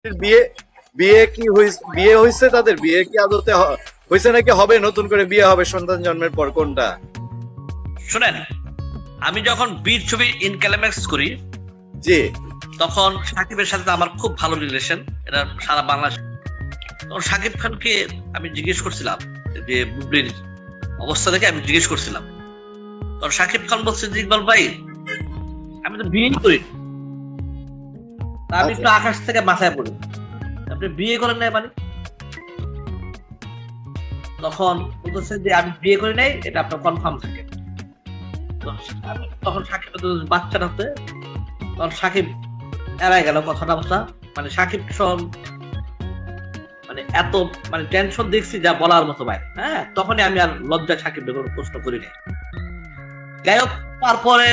বিয়ে বিয়ে কি বিয়ে হয়েছে, তাদের বিয়ে কি আদতে হয়েছে নাকি হবে, নতুন করে বিয়ে হবে সন্তান জন্মের পর, কোনটা? শুনেন, আমি যখন বীর ছবি ইনক্লাইম্যাক্স করি জি, তখন সাকিবের সাথে আমার খুব ভালো রিলেশন, এটা সারা বাংলাদেশ। তখন সাকিব খানকে আমি জিজ্ঞেস করছিলাম যে বুবলির অবস্থা দেখে আমি জিজ্ঞেস করছিলাম, তখন সাকিব খান বলছে যে ইকবাল ভাই আমি তো বিয়ে করি, তা আমি একটু আকাশ থেকে মাথায় পড়ি, আপনি বিয়ে করেন নাই মানে? তখন বলতেছে যে আমি বিয়ে করি নাই, এটা আপনার কনফার্ম থাকে। তখন সাকিব বাচ্চাটা হতে, তখন সাকিব এড়াই গেল কথাটা বলতা, মানে সাকিব মানে এত মানে টেনশন দেখছি যা বলার মতো ভাই। হ্যাঁ, তখনই আমি আর লজ্জায় সাকিব কোনো প্রশ্ন করি নাই। যাই হোক, তারপরে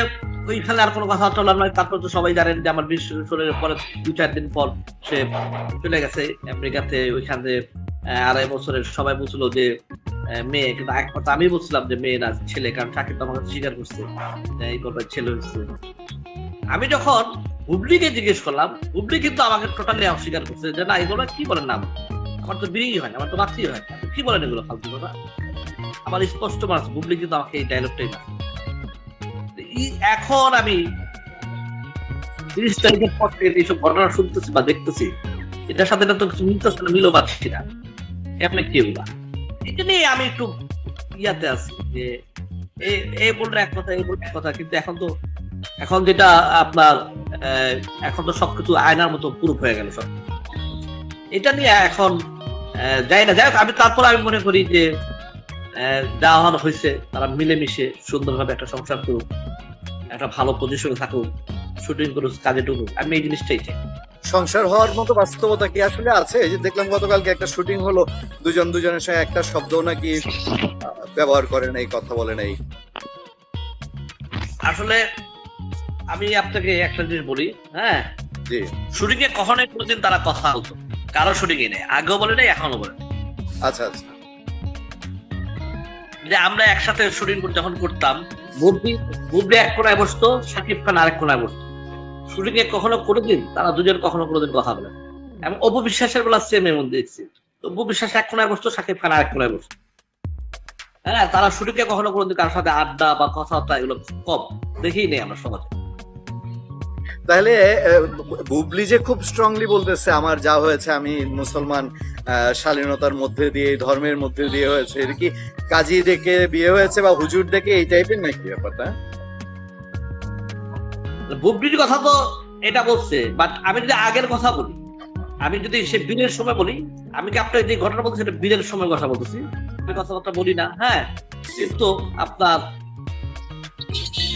ওইখানে আর কোনো কথা চলার নয়। তারপর তো সবাই জানেন যে আমার বিশ্বের পরে 2-4 দিন পর সে চলে গেছে আমেরিকাতে। ওইখানে 2.5 বছরের সবাই বলছিল যে মেয়ে, কিন্তু এক কথা আমি বলছিলাম যে মেয়ে না ছেলে, কারণ সাকিব তো আমাকে স্বীকার করছে এই করবার ছেলে হচ্ছে। আমি যখন বুবলিকে জিজ্ঞেস করলাম, বুবলি কিন্তু আমাকে টোটালি অস্বীকার করছে যে না এগুলো কি বলেন না, আমার তো বিয়েই হয় না, আমার তো বাচ্চাই হয় না, কি বলেন এগুলো ফালতু কথা। আমার স্পষ্ট মাস বুবলি কিন্তু আমাকে এই ডায়লগটাই না। এখন আমি 30 তারিখের পর থেকে এইসব ঘটনা শুনতেছি বা দেখতেছি, এটার সাথে তো কিছু মিলতেছে না, মিলও পাচ্ছি না। আপনি কি বলা, এটা নিয়ে আমি একটু ইয়াতে আছি যে এই বললে এক কথা, এই বললে এক কথা, কিন্তু এখন যেটা আপনার এখন তো সবকিছু আয়নার মতো প্রুফ হয়ে গেল সব। এটা নিয়ে এখন যাই না, যাই হোক, তারপর আমি মনে করি যে যা হয়েছে তারা মিলেমিশে সুন্দরভাবে একটা সংসার করুক, একটা ভালো পজিশনে থাকুক, শুটিং করুক, কাজে ঢুকুক। আমি এই জিনিসটাই চাই। সংসার হওয়ার মতো বাস্তবতা কি আসলে আছে? এই যে দেখলাম গতকালকে একটা শুটিং হলো, দুজনের সঙ্গে একটা শব্দ নাকি ব্যবহার করে নাই, কথা বলে নাই। আসলে আমি আপনাকে একটা জিনিস বলি, হ্যাঁ, জি, শুটিং এ কখনোই কোনোদিন তারা কথা বলতো, কারো শুটিং এ নেই, আগেও বলে নাই, এখনো বলে। আচ্ছা আচ্ছা, যে আমরা একসাথে শুটিং যখন করতাম, বুবলি এক কোনায় বসতো, সাকিব খান আরেক কোনায় বসতো। শুটিং এ কখনো কোনোদিন তারা দুজন কখনো কোনোদিন কথা বলে। এবং অপু বিশ্বাসের বেলা সেম এর মধ্যে দেখছি, অপু বিশ্বাস এক কোনায় বসতো, সাকিব খান আরেক কোনায় বসতো। হ্যাঁ, তারা শুটিং এ কখনো কোনোদিন কারোর সাথে আড্ডা বা কথাবার্তা এগুলো কম দেখেই নেই আমরা সমাজে। তাহলে বুবলি যে খুব স্ট্রংলি বলতেছে আমার যা হয়েছে আমি মুসলমান, শালীনতার মধ্যে দিয়ে, ধর্মের মধ্যে দিয়ে হয়েছে, এটা কি কাজী ডেকে বিয়ে হয়েছে বা হুজুর ডেকে, এই টাইপের নাকি ব্যাপারটা? বুবলির কথা তো এটা বলছে, বাট আমি যদি আগের কথা বলি, আমি যদি সে বীরের সময় বলি, আমি কি আপনার যে ঘটনা বলছি সেটা বীরের সময় কথা বলতেছি, আমি কথাবার্তা বলি না। হ্যাঁ, কিন্তু আপনার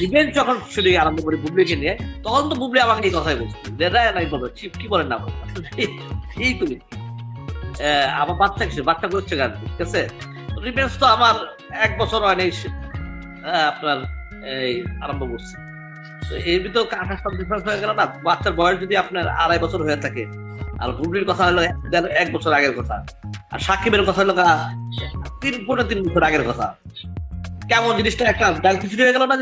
রিভেঞ্জ যখন শুটিং আরম্ভ করি বুবলিকে নিয়ে, তখন তো বুবলি আমাকে এই কথাই বলছে যে নাই বলবে কি বলেন না এই তুমি আমার বাচ্চা করছে গান, ঠিক আছে। রিভেঞ্জ তো আমার 1 বছর হয়নি আপনার এই আরম্ভ করছে, তো এর ভিতর আকাশটা ডিফারেন্স হয়ে গেল না। বাচ্চার বয়স যদি আপনার 2.5 বছর হয়ে থাকে, আর বুবলির কথা হলো 1 বছর আগের কথা, আর সাকিবের কথা হলো 3 বছর আগের কথা, কেমন জিনিসটা একটা খিচুড়ি হয়ে গেল না জিনিস।